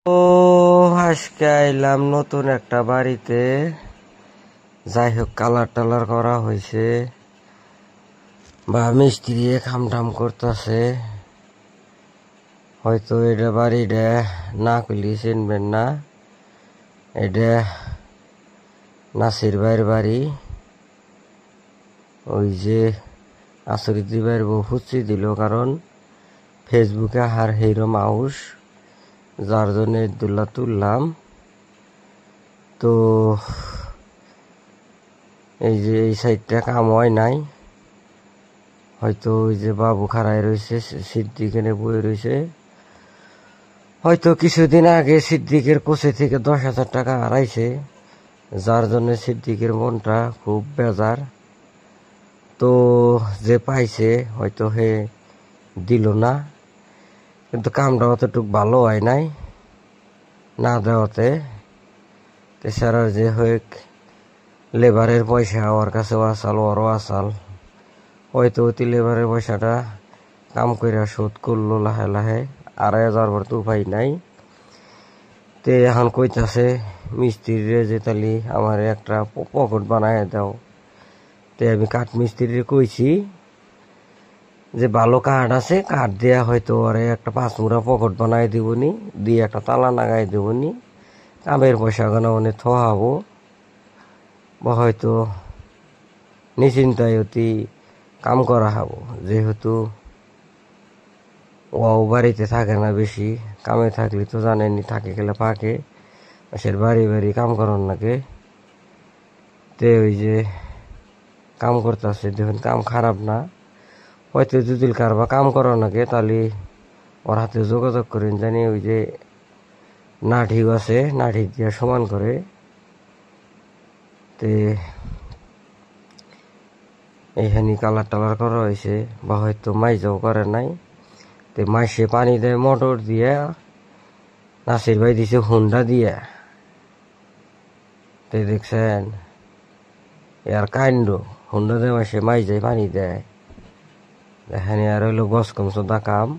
ও আজকে আইলাম নতুন একটা বাড়িতে। যাই হোক, কালার টালার করা হয়েছে বা মিস্ত্রি খামটাম করতেছে। হয়তো এটা বাড়িটা না করলে চিনবেন না, এটা নাসির ভাইয়ের বাড়ি। ওই যে আসরিত ভাইয়ের বউ ফুচি দিল, কারণ ফেসবুকে হার হিরো মাউস, যার জন্য দুল্লা তুললাম। তো এই যে এই সাইডটা কাম হয় নাই, হয়তো ওই যে বাবু খাড়াই রয়েছে, সিদ্দিকেনে বয়ে রয়েছে। হয়তো কিছুদিন আগে সিদ্দিকের কোচে থেকে 10,000 টাকা হারাইছে, যার জন্য সিদ্দিকের মনটা খুব বেজার। তো যে পাইছে হয়তো হে দিল না, কিন্তু কামটা অতটুক ভালো হয় নাই না দেওয়াতে। এছাড়া যে হোক লেবারের পয়সা ওর কাছেও আসাল, ওরও আসাল। হয়তো অতি লেবারের পয়সাটা কাম করে শোধ করলো লাহে লাহে, 2,500 পর তো উপায় নাই। তে এখন কইতাছে মিস্ত্রিরে যে তালি আমার একটা পকেট বানায় দাও। তে আমি কাঠ মিস্ত্রিরে কইছি যে ভালো কাঠ আছে, কাঠ দেয়া হয়তো ওরে একটা 5 মুড়া পকেট বানায় দিবনি, দিয়ে একটা তালা লাগাই দেবনি, কামের পয়সা গানা অনে থাবো, বা হয়তো নিশ্চিন্তায় অতি কাম করা হবো। যেহেতু ও বাড়িতে থাকে না বেশি, কামে থাকলে তো জানেনি, থাকে গেলে পাকে সে বাড়ি বাড়ি কাম করার নাকি। তে ওই যে কাম করতেছে, দেখুন কাম খারাপ না। হয়তো যদি কারবা কাম করার নাকি, তাহলে ওর হাতে যোগাযোগ করেন, জানি ওই যে নাঠি আছে, নাঠি দিয়ে সমান করে। তে এইখানে কালার টালার করা হয়েছে, বা হয়তো মাইজাও করে নাই। তে মাসে পানি দেয় মোটর দিয়ে, নাসির ভাই দিছে হুন্ডা দিয়ে। তে দেখছেন এর কাণ্ড, হুন্ডা দিয়ে মাসে মাইজাই পানি দেয়। এখানে আর হইলো গছ কমসদা কাম।